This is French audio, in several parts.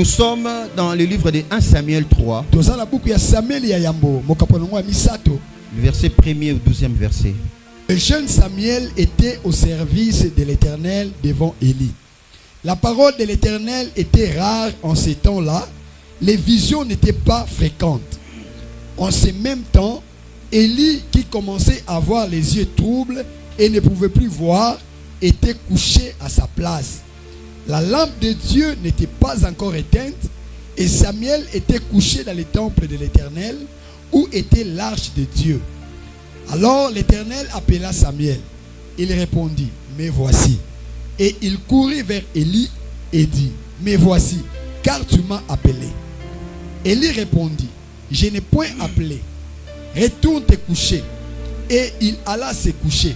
Nous sommes dans le livre de 1 Samuel 3. Verset 1er au 12e verset. Le jeune Samuel était au service de l'Éternel devant Élie. La parole de l'Éternel était rare en ces temps-là. Les visions n'étaient pas fréquentes. En ce même temps, Élie, qui commençait à avoir les yeux troubles et ne pouvait plus voir, était couché à sa place. La lampe de Dieu n'était pas encore éteinte et Samuel était couché dans le temple de l'Éternel où était l'arche de Dieu. Alors l'Éternel appela Samuel. Il répondit, me voici. Et il courut vers Élie et dit, me voici, car tu m'as appelé. Élie répondit, je n'ai point appelé. Retourne te coucher. Et il alla se coucher.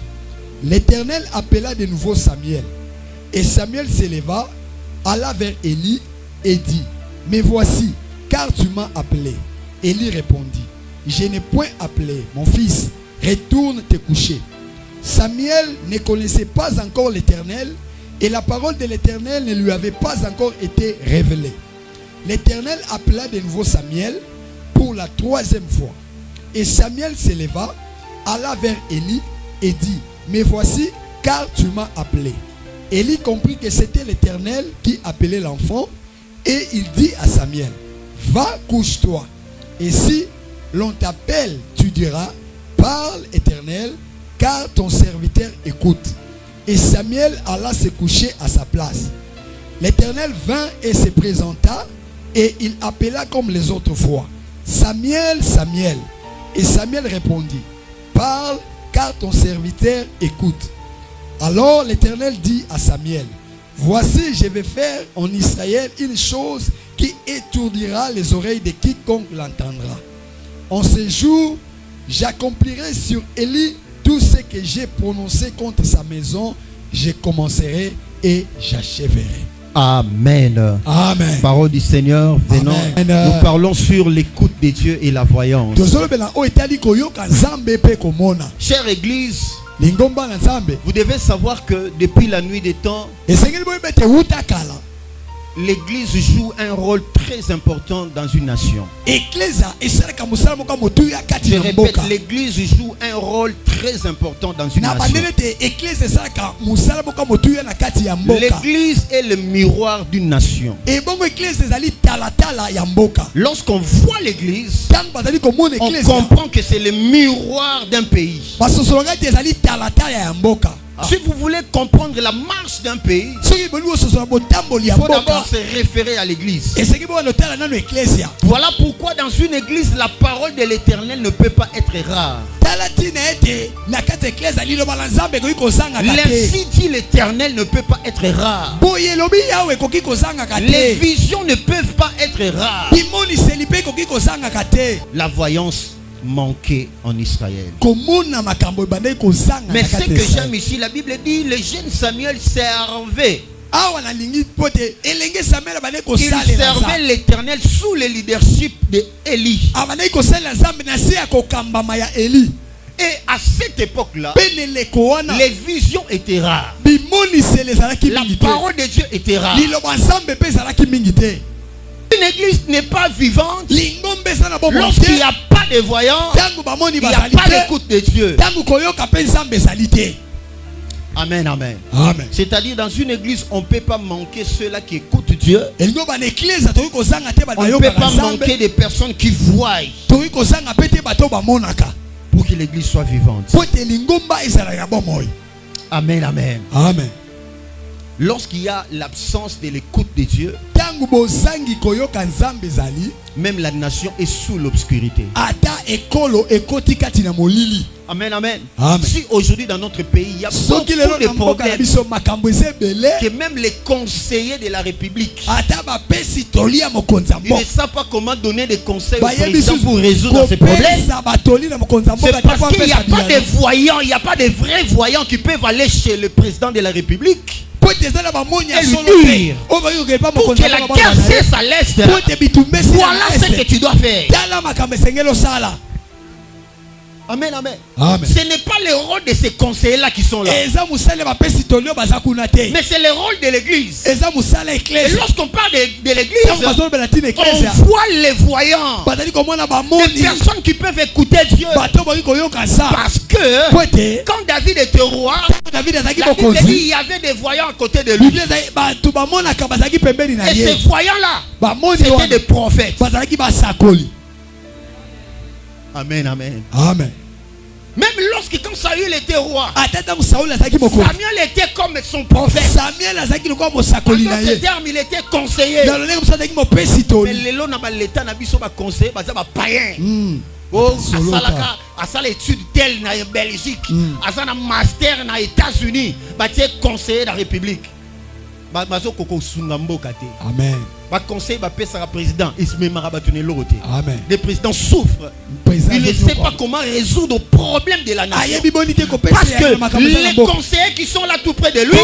L'Éternel appela de nouveau Samuel. Et Samuel s'éleva, alla vers Élie et dit, me voici, car tu m'as appelé. Élie répondit, je n'ai point appelé, mon fils, retourne te coucher. Samuel ne connaissait pas encore l'Éternel et la parole de l'Éternel ne lui avait pas encore été révélée. L'Éternel appela de nouveau Samuel pour la troisième fois. Et Samuel s'éleva, alla vers Élie et dit, me voici, car tu m'as appelé. Élie comprit que c'était l'Éternel qui appelait l'enfant et il dit à Samuel, va, couche-toi. Et si l'on t'appelle, tu diras, parle Éternel, car ton serviteur écoute. Et Samuel alla se coucher à sa place. L'Éternel vint et se présenta et il appela comme les autres fois, Samuel, Samuel. Et Samuel répondit, parle, car ton serviteur écoute. Alors l'Éternel dit à Samuel, voici, je vais faire en Israël une chose qui étourdira les oreilles de quiconque l'entendra. En ce jour, j'accomplirai sur Élie tout ce que j'ai prononcé contre sa maison. Je commencerai et j'achèverai. Amen. Amen. Parole du Seigneur, venons. Amen. Nous parlons sur l'écoute de Dieu et la voyance. Chère Église, vous devez savoir que depuis la nuit des temps, l'Église joue un rôle très important dans une nation. Je répète, l'Église joue un rôle très important dans une nation. L'Église est le miroir d'une nation. Lorsqu'on voit l'Église, on comprend que c'est le miroir d'un pays. Si vous voulez comprendre la marche d'un pays, il faut d'abord se référer à l'église. Voilà pourquoi dans une église, la parole de l'Éternel ne peut pas être rare. L'ainsi dit l'Éternel ne peut pas être rare. Les visions ne peuvent pas être rares. La voyance manqué en Israël. Mais ce que j'aime ici, la Bible dit, le jeune Samuel servait. Il servait l'Éternel sous le leadership d'Élie. Et à cette époque-là, les visions étaient rares. La parole de Dieu était rare. Une église n'est pas vivante lorsqu'il n'y a pas de voyants, il n'y a pas d'écoute de Dieu. Amen, amen. Amen. C'est-à-dire dans une église, on ne peut pas manquer ceux-là qui écoutent Dieu. On ne peut pas manquer des personnes qui voient pour que l'église soit vivante. Amen, amen. Amen. Lorsqu'il y a l'absence de l'écoute de Dieu, même la nation est sous l'obscurité. Amen, amen. Amen. Si aujourd'hui dans notre pays, il y a beaucoup de problèmes, que même les conseillers de la République, ils ne savent pas comment donner des conseils au président pour résoudre ces problèmes. C'est parce qu'il n'y a pas de voyants, il n'y a pas de vrais voyants qui peuvent aller chez le président de la République et lui dire pour que la guerre cesse à l'est, voilà ce que tu dois faire. Amen, amen. Amen. Ce n'est pas le rôle de ces conseillers-là qui sont là. Mais c'est le rôle de l'église. Et lorsqu'on parle de l'église, on voit les voyants. Des personnes qui peuvent écouter Dieu. Parce que quand David était roi, la Bible dit il y avait des voyants à côté de lui. Et ces voyants-là, c'était des prophètes. Amen, amen. Amen. Même quand Saül était roi, Samuel était comme son prophète. En d'autres termes, il était conseiller. Mais les lois dans l'état n'a pas conseiller, c'est un païen. À ça l'étude telle en Belgique, à ça un master en États-Unis, c'est conseiller de la République. Amen. Conseil le président. Amen. Le président souffre. Il ne sait pas comment résoudre le problème de la nation. Parce que les conseillers qui sont là tout près de lui, ce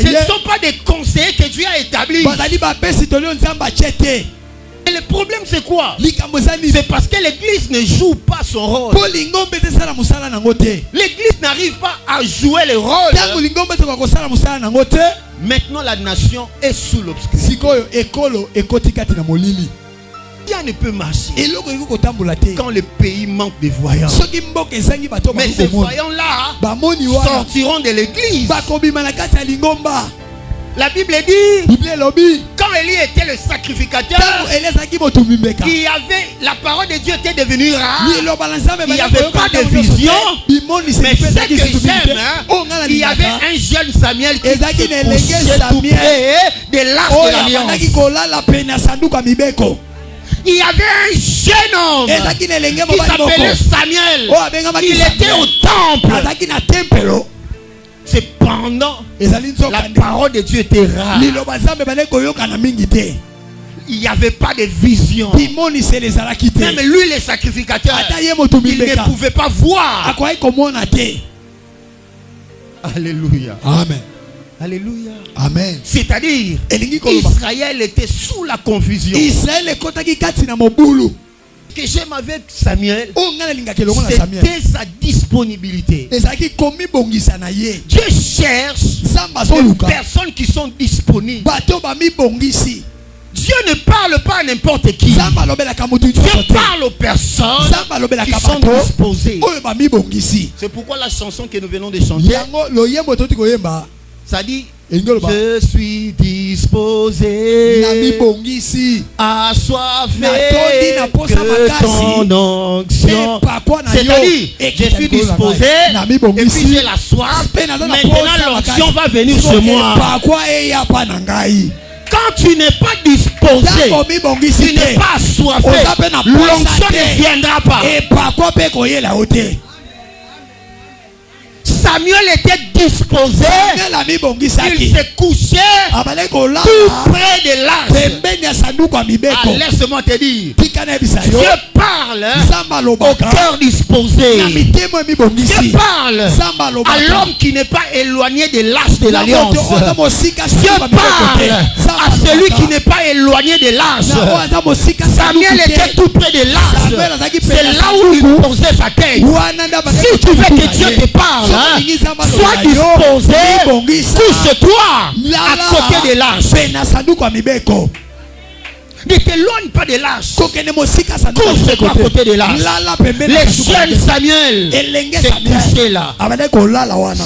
ne sont pas des conseillers que Dieu a établis. Et le problème c'est quoi? C'est parce que l'église ne joue pas son rôle. L'église n'arrive pas à jouer le rôle. Maintenant la nation est sous l'obscurité. Rien ne peut marcher quand le pays manque de voyants. Mais ces voyants-là sortiront de l'église. La Bible dit, quand Élie était le sacrificateur, il y avait, la parole de Dieu était devenue rare. Il n'y avait pas de vision. Mais ce que j'aime, il y avait un jeune Samuel qui se couchait tout près de l'arche de l'alliance. Il y avait un jeune homme qui s'appelait Samuel. Il était au temple. Cependant, la parole de Dieu était rare. Il n'y avait pas de vision. Même lui, le sacrificateur, il ne pouvait pas voir. Alléluia. Amen. Alléluia. Amen. C'est-à-dire, Israël était sous la confusion. Que j'aime avec Samuel, c'était sa disponibilité. Dieu cherche des personnes qui sont disponibles. Dieu ne parle pas à n'importe qui. Dieu parle aux personnes qui sont disposées. C'est pourquoi la chanson que nous venons de chanter, ça dit, je suis disposé, assoiffé que ton onction. C'est-à-dire, je suis disposé et puis j'ai la soif. Maintenant l'onction va venir sur moi. Quand tu n'es pas disposé, tu n'es pas assoiffé, l'onction ne viendra pas. Samuel était disposé. Il s'est couché tout près de l'arche. Laisse-moi te dire, Dieu parle au cœur disposé. Dieu parle à l'homme qui n'est pas éloigné de l'arche de l'alliance. Dieu parle à celui qui n'est pas éloigné de l'arche. Samuel était tout près de l'arche. C'est là où il posait sa tête. Si tu veux que Dieu te parle, sois disposé, couche-toi à côté de l'arche. Ne t'éloigne pas de l'arche. Couche-toi à côté de l'arche. Le jeune Samuel s'est couché là.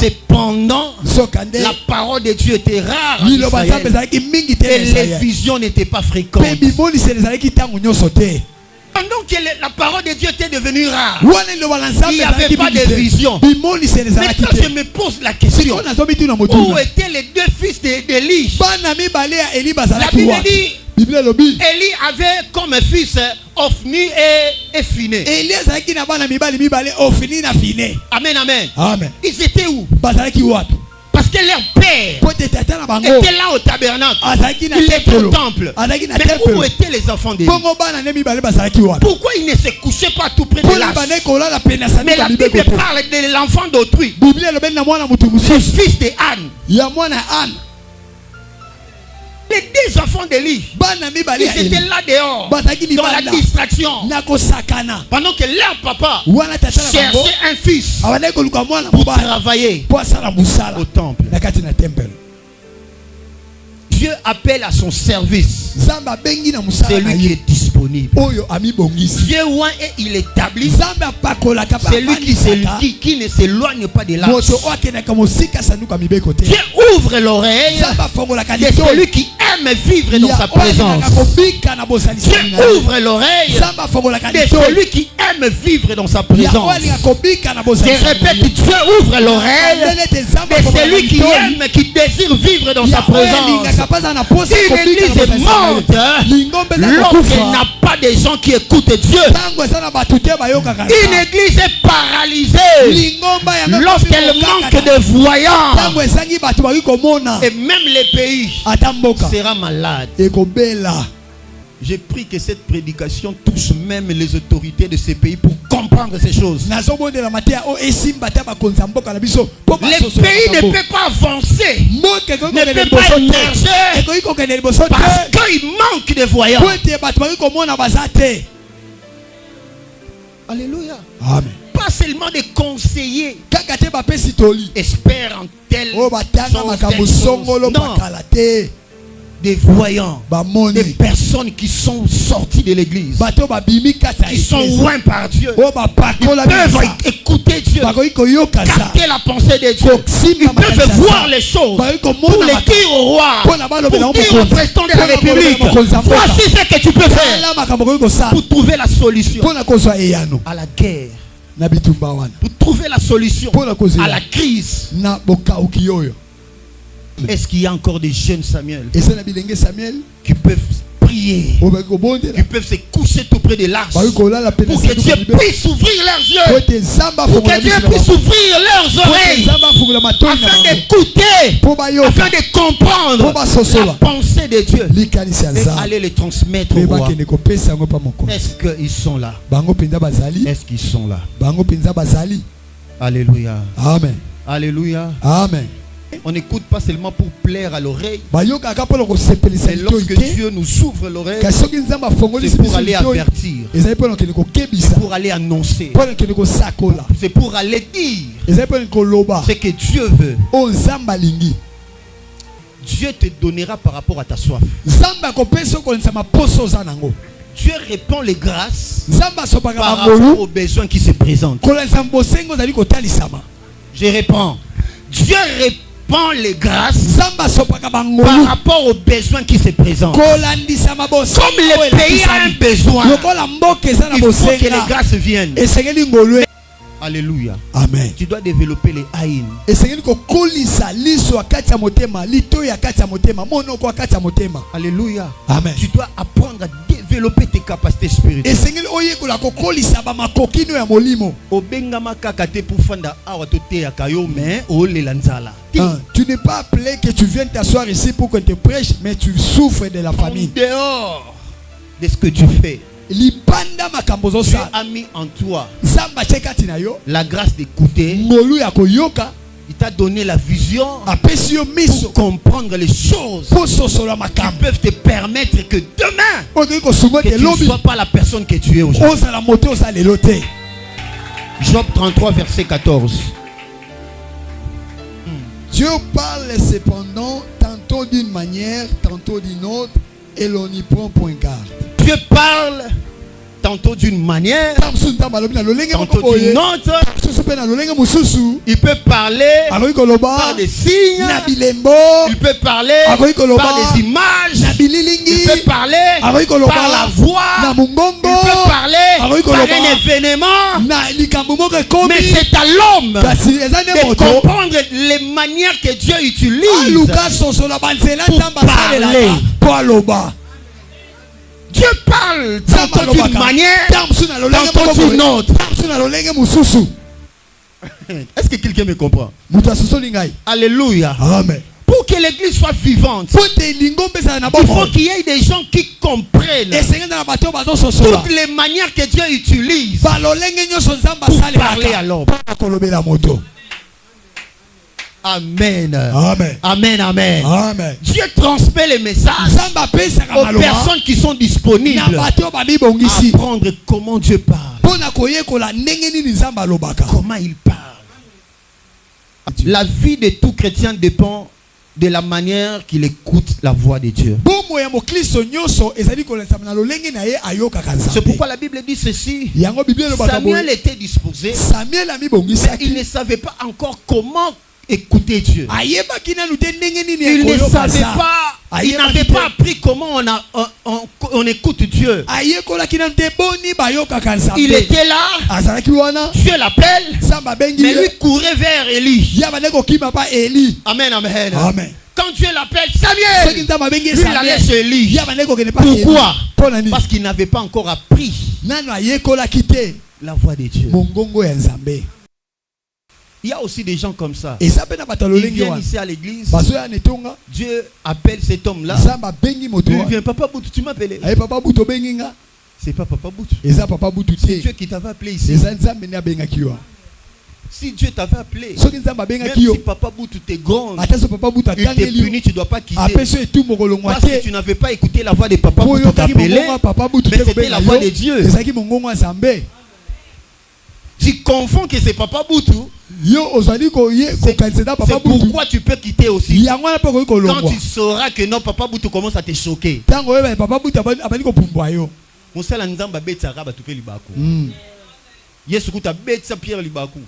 Cependant, la parole de Dieu était rare. Et les visions n'étaient pas fréquentes. Pendant que la parole de Dieu était devenue rare, il n'y avait pas de vision. Maintenant je me pose la question, où étaient les deux fils d'Élie? La Bible dit, Élie avait comme fils Ophni et Phiné. Amen, amen. Ils étaient où? Parce que leur père était là au tabernacle. Il était au temple. Mais où étaient les enfants d'Élie? Pourquoi ils ne se couchaient pas tout près de l'arche? Mais la Bible parle de l'enfant d'autrui, le fils de Anne. Les deux enfants d'Élie, ils étaient là dehors, dans la distraction, pendant que leur papa cherchait un fils pour travailler au temple. Dieu appelle à son service celui qui est disponible. Dieu et il établit celui qui ne s'éloigne pas de l'arche. Dieu ouvre l'oreille de celui qui aime vivre dans sa présence. Dieu ouvre l'oreille de celui qui aime vivre dans sa présence. Je répète, Dieu ouvre l'oreille de celui qui aime, qui désire vivre dans sa présence. Une église est morte lorsqu'elle n'a pas de gens qui écoutent Dieu. Une église est paralysée lorsqu'elle manque de voyants. Et même les pays seront malades. J'ai pris que cette prédication touche même les autorités de ces pays pour comprendre ces choses. Les pays ne peuvent pas avancer, ne peuvent pas émerger parce qu'ils manquent de voyants. Alléluia. Amen. Pas seulement de conseiller, espère en telle chose, non. Des voyants, des personnes qui sont sorties de l'église, qui sont loin par Dieu, ils peuvent écouter Dieu, capter la pensée de Dieu, ils peuvent voir les choses pour les dire au roi, pour dire au président de la République, voici ce que tu peux faire pour trouver la solution à la guerre, pour trouver la solution à la crise. Est-ce qu'il y a encore des jeunes Samuel qui peuvent prier, qui peuvent se coucher tout près de l'arche pour que Dieu puisse ouvrir leurs yeux, pour que Dieu puisse ouvrir leurs oreilles afin d'écouter, afin de comprendre la pensée de Dieu et aller les transmettre au roi? Est-ce qu'ils sont là? Est-ce qu'ils sont là? Alléluia. Amen. Alléluia. Amen. On n'écoute pas seulement pour plaire à l'oreille. Mais lorsque Dieu nous ouvre l'oreille, c'est pour aller avertir, c'est pour aller annoncer, c'est pour aller dire ce que Dieu veut. Dieu te donnera par rapport à ta soif. Dieu répand les grâces par rapport aux besoins qui se présentent. Je réponds. Dieu répand les grâces par rapport aux besoins qui se présentent. Comme le pays a un besoin, il faut que les grâces viennent. Alléluia. Amen. Tu dois développer les haïnes. Alléluia. Amen. Tu dois apprendre à développer tes capacités spirituelles. Tu n'es pas appelé que tu viennes t'asseoir ici pour qu'on te prêche, mais tu souffres de la famille. En dehors de ce que tu fais, Dieu a mis en toi la grâce d'écouter. Il t'a donné la vision pour comprendre les choses qui peuvent te permettre que demain, que tu ne sois pas la personne que tu es aujourd'hui. Job 33, verset 14. Dieu parle cependant tantôt d'une manière, tantôt d'une autre, et l'on y prend point garde. Dieu parle tantôt d'une manière, tantôt d'une autre. Il peut parler par des signes, il peut parler par des images, il peut parler par la voix, il peut parler par un événement. Mais c'est à l'homme de comprendre les manières que Dieu utilise pour parler. Dieu parle tantôt d'une manière, tantôt d'une autre. Est-ce que quelqu'un me comprend? Alléluia. Amen. Pour que l'église soit vivante, il faut qu'il y ait des gens qui comprennent toutes les manières que Dieu utilise pour parler à l'homme. Amen. Amen. Amen, amen. Amen. Dieu transmet les messages aux personnes qui sont disponibles à apprendre comment Dieu parle. Comment il parle. La vie de tout chrétien dépend de la manière qu'il écoute la voix de Dieu. C'est pourquoi la Bible dit ceci. Samuel était disposé, mais il ne savait pas encore comment écouter Dieu. Il ne savait pas, il n'avait pas appris comment on écoute Dieu. Il était là, Dieu l'appelle, mais lui courait vers Élie. Amen, amen. Amen. Quand Dieu l'appelle Samuel, lui il allait chez Élie. Pourquoi? Parce qu'il n'avait pas encore appris la voix de Dieu. Il y a aussi des gens comme ça. Ils viennent ici à l'église. Dieu appelle cet homme-là. Il vient, Papa Boutou, tu m'appelles. C'est pas Papa Boutou. C'est Dieu qui t'avait appelé ici. Si Dieu t'avait appelé, même si Papa Boutou t'es grand, il t'est puni, tu ne dois pas quitter. Parce que tu n'avais pas écouté la voix de Papa Boutou t'appeler, mais c'était la voix de Dieu. Tu confonds que c'est Papa Boutou. C'est pourquoi tu peux quitter aussi. Quand tu sauras que non, Papa Boutou commence à te choquer. Yesu kuta betsa Pierre libaku.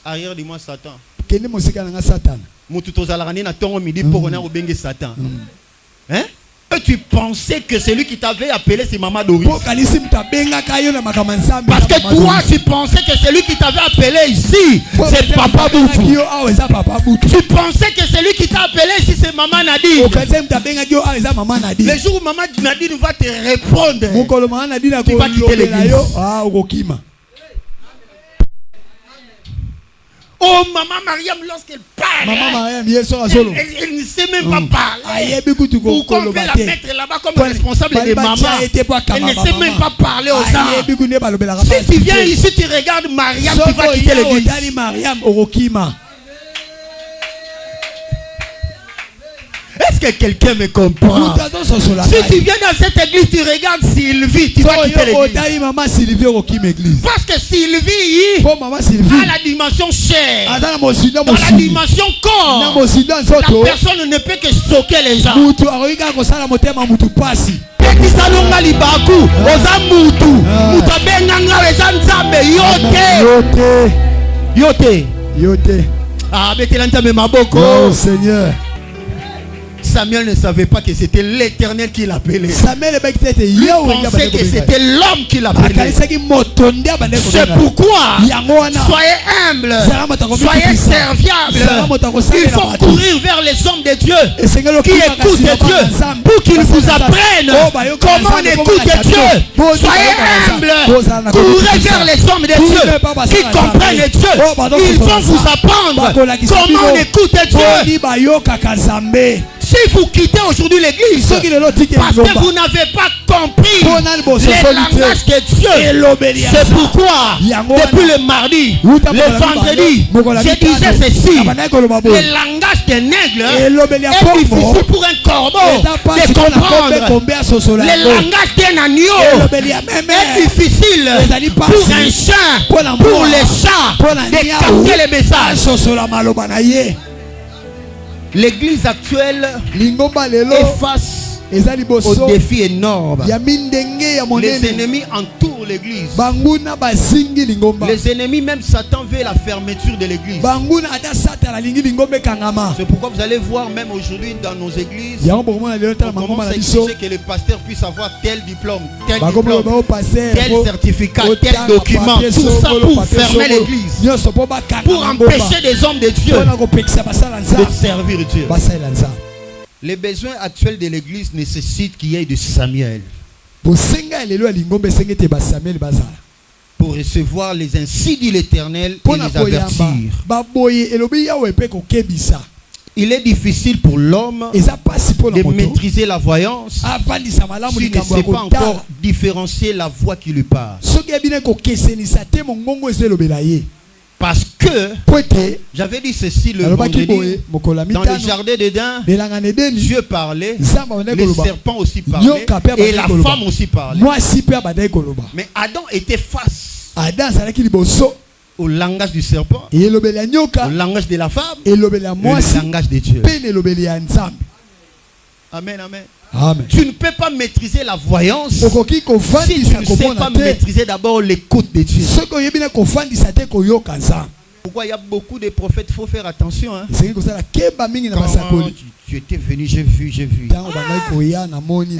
Arrière de moi Satan. Mutu tozalaka na tongo midi pour on a obenge Satan. Hein? Tu pensais que celui qui t'avait appelé c'est Maman Doris. Parce que toi tu pensais que celui qui t'avait appelé ici c'est Papa Boutou. Tu pensais que celui qui t'a appelé ici c'est Maman Nadine. Le jour où Maman Nadine va te répondre, tu vas quitter l'église. Oh, Maman Mariam, lorsqu'elle parle, elle ne sait même pas parler. Pourquoi on peut la mettre là-bas comme responsable des mamans? Elle ne sait même pas parler aux gens. Si tu viens ici, tu regardes Mariam, tu vas quitter l'église. Est-ce que quelqu'un me comprend? Si tu viens dans cette église, tu regardes Sylvie, tu vas quitter l'église. Parce que Sylvie a la dimension chair. Dans la dimension corps, la personne ne peut que choquer les gens. Ah, oh Seigneur. Samuel ne savait pas que c'était l'Éternel qui l'appelait. Il pensait que c'était l'homme qui l'appelait. C'est pourquoi soyez humbles, soyez serviables. Il faut courir vers les hommes de Dieu qui écoutent Dieu pour qu'ils vous apprennent comment on écoute Dieu. Soyez humbles, courez vers les hommes de Dieu qui comprennent Dieu. Ils vont vous apprendre comment on écoute Dieu. Si vous quittez aujourd'hui l'église parce que vous n'avez pas compris le langage de Dieu, c'est pourquoi depuis le mardi, le vendredi, je disais ceci: le langage d'un aigle est difficile pour un corbeau de comprendre. Le langage d'un agneau est difficile pour un chien, pour les chats de capter les messages. L'église actuelle est face au défi énorme. Les ennemis entourent l'église. Les ennemis, même Satan, veut la fermeture de l'église. C'est pourquoi vous allez voir même aujourd'hui dans nos églises, on commence à exiger que le pasteur puisse avoir tel diplôme, tel certificat, tel document, tout ça pour fermer l'église, pour empêcher des hommes de Dieu de servir Dieu. Les besoins actuels de l'église nécessitent qu'il y ait de Samuel pour recevoir les ainsi dit l'Éternel et les avertir. Il est difficile pour l'homme de maîtriser la voyance s'il ne sait pas encore différencier la voix qui lui parle. Parce que j'avais dit ceci le vendredi, dans le jardin d'Éden, Dieu parlait, les serpents aussi parlaient, et la femme aussi parlait. Mais Adam était face au langage du serpent, au langage de la femme, et le langage de Dieu. Amen, amen. Amen. Tu ne peux pas maîtriser la voyance si tu ne sais pas maîtriser d'abord l'écoute de Dieu. Pourquoi il y a beaucoup de prophètes, il faut faire attention. Hein? Quand tu étais venu, j'ai vu.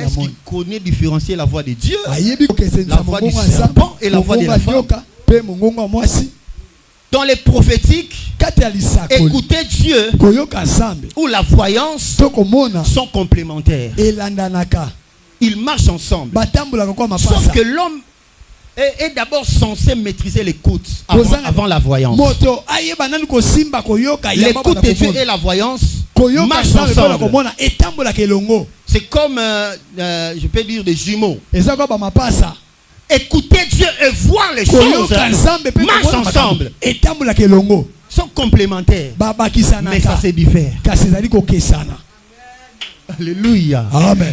Est-ce qu'il connaît différencier la voix de Dieu, la voix du serpent et la voix de la femme? Dans les prophétiques, écouter Dieu ou la voyance sont complémentaires. Ils marchent ensemble. Sauf que l'homme est d'abord censé maîtriser l'écoute avant la voyance. L'écoute de Dieu et la voyance marchent ensemble. C'est comme, je peux dire, des jumeaux. Écouter Dieu et voir les choses marchent ensemble. Sont complémentaires. Mais ça se diffère. Alléluia.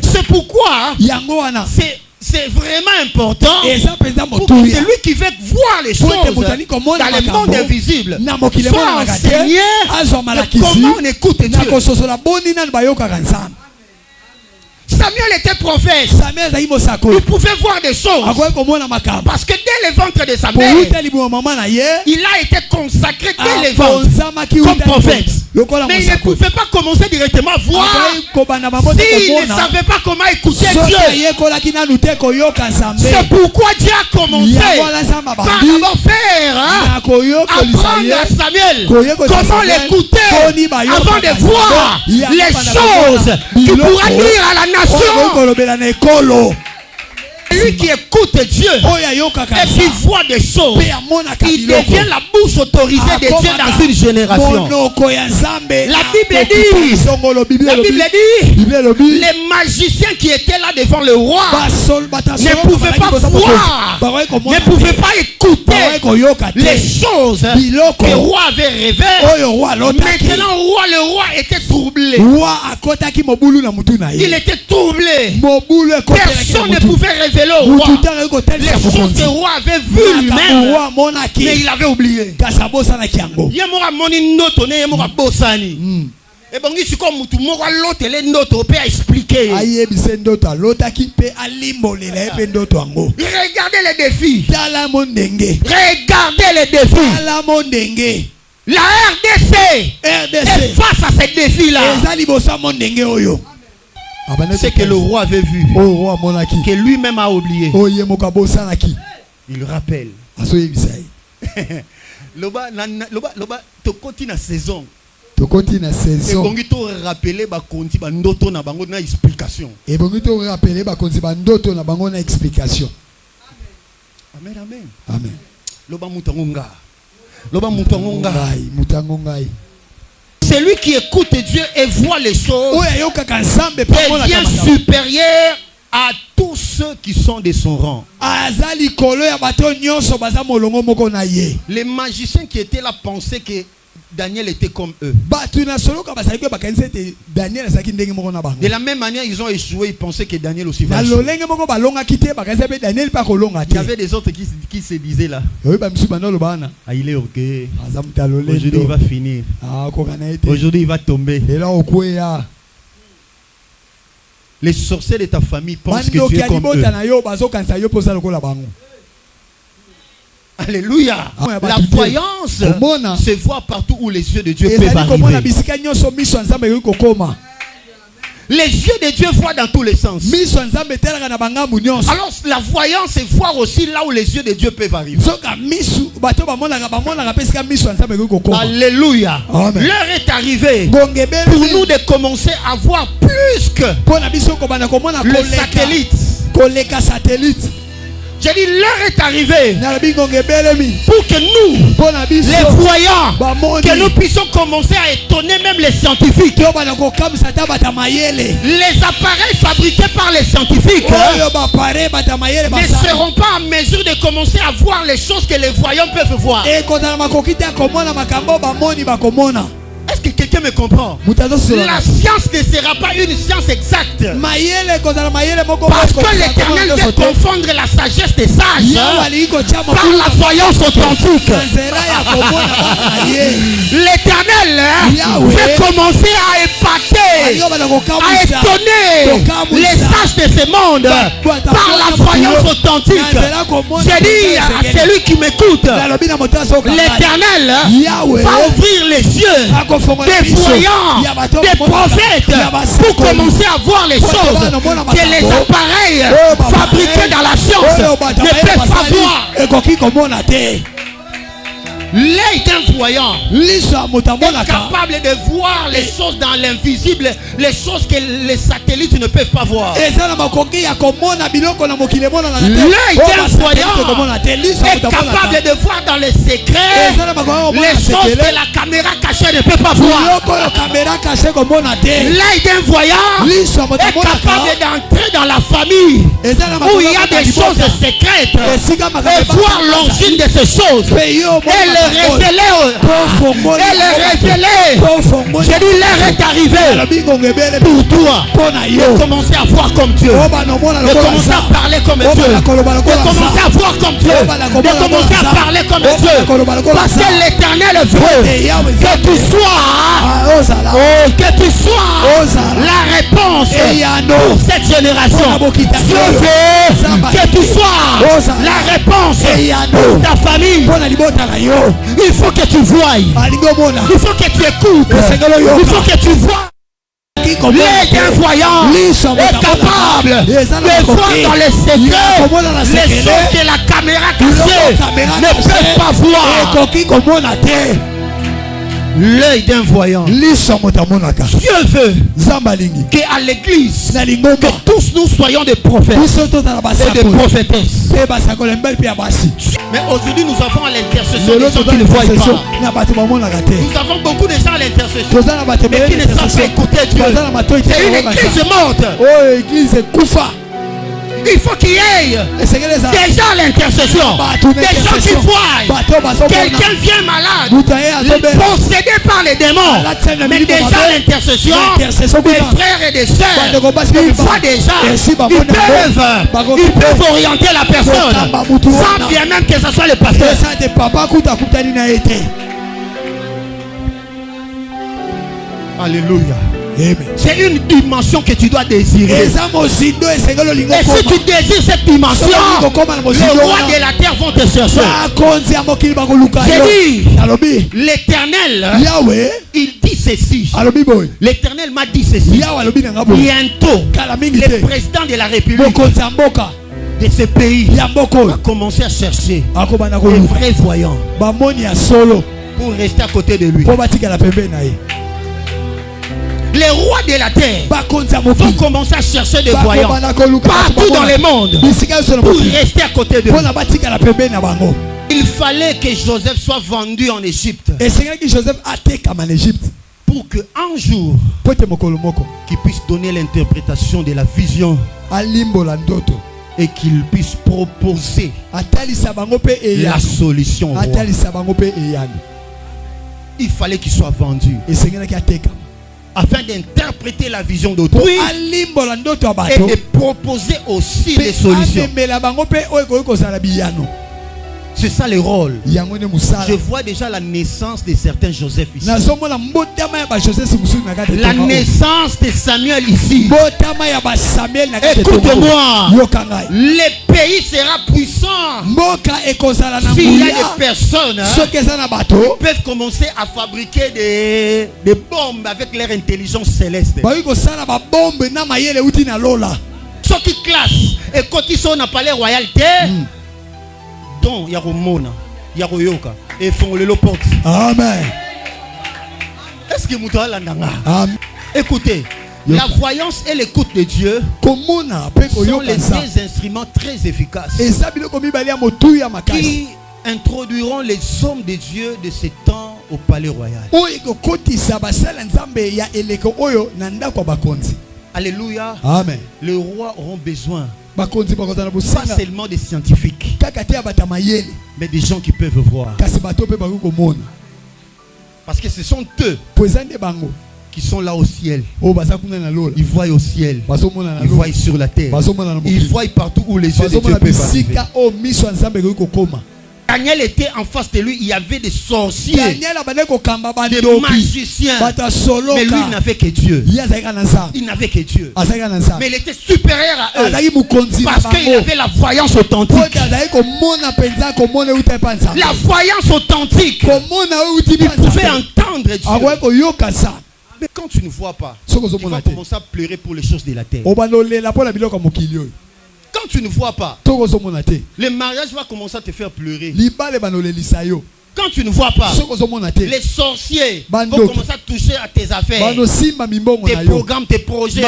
C'est pourquoi c'est vraiment important pour que celui qui veut voir les choses dans le monde invisible soit enseigné de comment on écoute Dieu. Samuel était prophète. Il pouvait voir des choses. Parce que dès le ventre de sa mère, il a été consacré dès le ventre comme prophète. Mais il ne pouvait pas commencer directement à voir s'il ne savait pas comment écouter Dieu. C'est pourquoi Dieu a commencé par d'abord faire apprendre à Samuel comment l'écouter avant de voir les choses qui pourraient nuire à la nation. Lui qui écoute Dieu et qui voit des choses, il devient la bouche autorisée de Dieu dans une génération. La Bible dit, les magiciens qui étaient là devant le roi ne pouvaient pas voir, ne pouvaient pas écouter les choses que le roi avait rêvées. Maintenant, le roi était troublé. Il était troublé. Personne ne pouvait révéler au roi les choses que le roi avait vues lui-même, mais il avait oublié. Et bon, ici comme tout le monde l'autre les notes peut expliquer. Regardez les défis. Regardez les défis. La RDC est face à ces défis-là. C'est que le roi avait vu, que lui-même a oublié. Il rappelle. Tu continues la saison. Et tu rappeler na explication. Amen, amen. Amen. Loba mutangonga. Celui qui écoute Dieu et voit les choses devient supérieur à tous ceux qui sont de son rang. Les magiciens qui étaient là pensaient que Daniel était comme eux. De la même manière, ils ont échoué, ils pensaient que Daniel aussi va échouer. Il y avait des autres qui se disaient là. Ah, il est ok. Aujourd'hui, il va finir. Aujourd'hui, il va tomber. Les sorciers de ta famille pensent que tu es comme eux. Alléluia. La voyance se voit partout où les yeux de Dieu peuvent arriver. Les yeux de Dieu voient dans tous les sens. Alors la voyance c'est voir aussi là où les yeux de Dieu peuvent arriver. Alléluia. L'heure est arrivée pour nous de commencer à voir plus que le satellite. J'ai dit, l'heure est arrivée pour que nous, les voyants, que nous puissions commencer à étonner même les scientifiques. Les appareils fabriqués par les scientifiques ne seront pas en mesure de commencer à voir les choses que les voyants peuvent voir. Est-ce que quelqu'un me comprend? La science ne sera pas une science exacte. Parce que l'Éternel veut confondre la sagesse des sages par la voyance authentique. L'Éternel veut commencer à épater, à étonner les sages de ce monde par la voyance authentique. J'ai dit à celui qui m'écoute, l'Éternel va ouvrir les yeux des voyants, des prophètes, pour commencer à voir les choses que les appareils fabriqués dans la science ne peuvent pas voir. L'œil d'un voyant est capable de voir les choses dans l'invisible, les choses que les satellites ne peuvent pas voir. L'œil d'un voyant est capable de voir dans les secrets les choses que la caméra cachée ne peut pas voir. L'œil d'un voyant est capable d'entrer dans la famille où il y a des choses secrètes et voir l'origine de ces choses. Révéler. J'ai dit, l'heure est arrivée pour toi de commencer à voir comme Dieu, de commencer à parler comme Dieu, de commencer à voir comme Dieu, de commencer à parler comme Dieu, parce que l'Éternel veut que tu sois la réponse pour cette génération. Dieu veut que tu sois la réponse pour ta famille. Il faut que tu voies. Il faut que tu écoutes. Il faut que tu vois. Les voyants est capable de voir dans les secrets les choses que la caméra cachée ne peut pas voir. L'œil d'un voyant. Dieu veut qu'à l'église, que tous nous soyons des prophètes et des prophétesses. Mais aujourd'hui, nous avons à l'intercession des gens qui ne voient pas. Nous avons beaucoup de gens à l'intercession mais qui ne savent pas écouter Dieu. C'est une église morte. Il faut qu'il y ait des gens à l'intercession, des gens qui voient quelqu'un vient malade, possédé par les démons, mais déjà à l'intercession, des frères et des sœurs, ils voient déjà, ils peuvent orienter la personne sans bien même que ce soit le pasteur. Alléluia. C'est une dimension que tu dois désirer. Et si tu désires cette dimension, les rois de la terre vont te chercher. J'ai dit, l'Éternel, il dit ceci. L'Éternel m'a dit ceci. Bientôt, le président de la République de ce pays va commencer à chercher les vrais voyants pour rester à côté de lui. Les rois de la terre vont commencer à chercher des voyants partout dans le monde pour rester à côté de lui. Il fallait que Joseph soit vendu en Égypte pour qu'un jour qu'il puisse donner l'interprétation de la vision et qu'il puisse proposer la solution. Il fallait qu'il soit vendu afin d'interpréter la vision d'autrui et de proposer aussi les solutions. C'est ça le rôle. Je vois déjà la naissance de certains Joseph ici. La naissance de Samuel ici. Écoute-moi. Le pays sera puissant s'il y a des personnes qui peuvent commencer à fabriquer des bombes avec leur intelligence céleste. Ceux qui classent et quand ils sont dans le palais royalité, donc Yaromona, Yaroyoka et font le porte. Amen. Est-ce que vous avez Amen. Écoutez, La voyance et l'écoute de Dieu sont les deux instruments très efficaces qui introduiront les hommes de Dieu de ce temps au palais royal. Alléluia. Amen. Les rois auront besoin pas seulement des scientifiques, mais des gens qui peuvent voir. Parce que ce sont eux qui sont là au ciel. Ils voient au ciel. Ils voient sur la terre. Ils voient partout où les yeux de Dieu peuvent arriver. Daniel était en face de lui, il y avait des sorciers, des magiciens. Mais lui, il n'avait que Dieu. Il n'avait que Dieu. Mais il était supérieur à eux parce qu'il avait la voyance authentique. La voyance authentique. Il pouvait entendre Dieu. Mais quand tu ne vois pas, tu vas commencer à pleurer pour les choses de la terre. Quand tu ne vois pas, le mariage va commencer à te faire pleurer. Quand tu ne vois pas, les sorciers vont commencer à toucher à tes affaires, tes programmes, tes projets.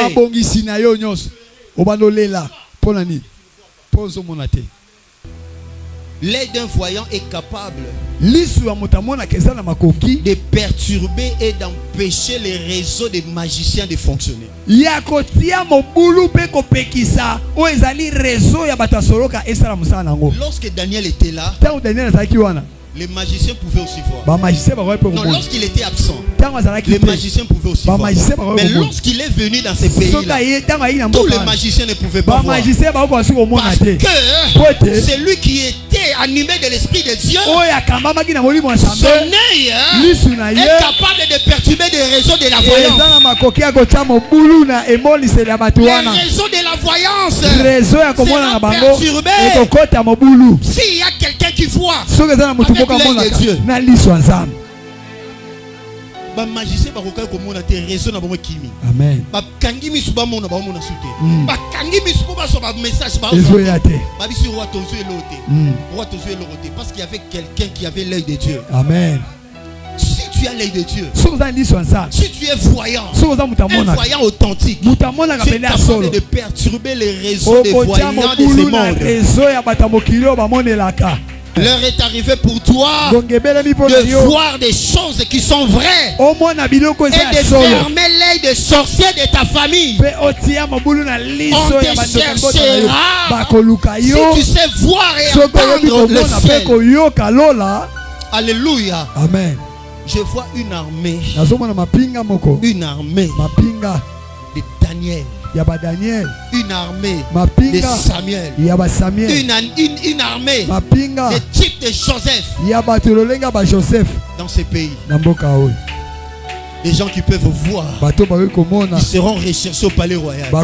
L'œil d'un voyant est capable de perturber et d'empêcher les réseaux des magiciens de fonctionner. Lorsque Daniel était là, les magiciens pouvaient aussi voir. Non, lorsqu'il était absent, les magiciens pouvaient aussi voir. Mais lorsqu'il est venu dans ces pays-là, tous les magiciens ne pouvaient pas voir. Parce que celui qui était animé de l'Esprit de Dieu, son œil est capable de perturber des réseaux de la voyance. Les réseaux de la voyance seront perturbés. S'il y a quelqu'un qui voit avec l'œil de Dieu, ba magicien ba koka ko mona te réseau na bomo kimi. Amen. Ba kangi misu ba mona ba mona sute. Ba kangi misu ba so ba message ba. Ba bisu roi tozo elote. Roi tozo elote parce qu'il y avait quelqu'un qui avait l'œil de Dieu. Amen. Si tu as l'œil de Dieu, si tu es voyant, un voyant authentique, tu es capable de perturber les réseaux des voyants de ce monde. L'heure est arrivée pour toi de voir des choses qui sont vraies et de fermer l'œil des sorciers de ta famille. On te cherchera si tu sais voir et entendre le ciel. Alléluia. Amen. Je vois une armée de Daniel, une armée de Samuel, une armée de type de Joseph dans ces pays. Des gens qui peuvent voir, ils seront recherchés au palais royal. Je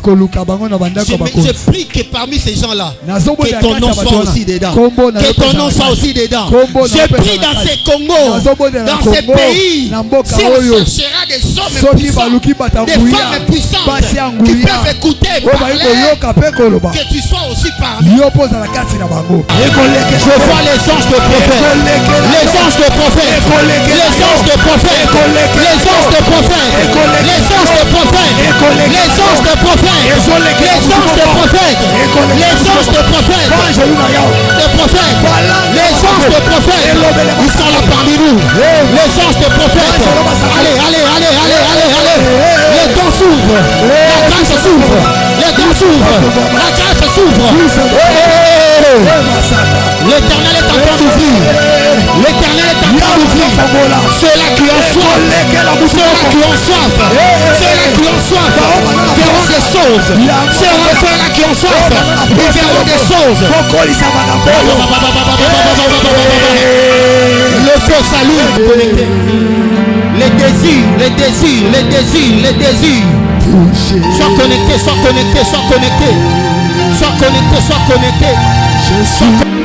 prie que parmi ces gens-là, que ton nom soit aussi dedans. Que ton nom soit aussi dedans. Je prie dans ces Congos, dans ces pays, si on cherchera des hommes puissants, des femmes puissantes qui peuvent écouter et parler, que tu sois aussi parmi. Je vois les anges de prophètes, les anges de prophètes, les anges de prophètes, les anges de prophètes, les anges de prophètes, les anges de prophètes, les anges de prophètes, les anges de prophètes, les anges de prophètes, ils sont là parmi nous. Les anges de prophètes, allez, les dents s'ouvrent, la grâce s'ouvre, les dents s'ouvrent, la grâce s'ouvre. L'Éternel est en train d'ouvrir. L'Éternel est en train d'ouvrir. Ceux-là qui ont soif, ceux-là qui ont soif, ceux-là qui ont soif verront des choses. Ceux-là qui ont soif, ils verront des choses. Le feu s'allume. Les désirs. Sois connecté, sois connecté, sois connecté. Sois connecté, sois connecté.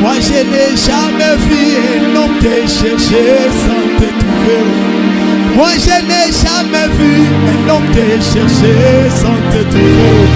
Moi je n'ai jamais vu un homme te chercher sans te trouver. Moi je n'ai jamais vu un homme te chercher sans te trouver.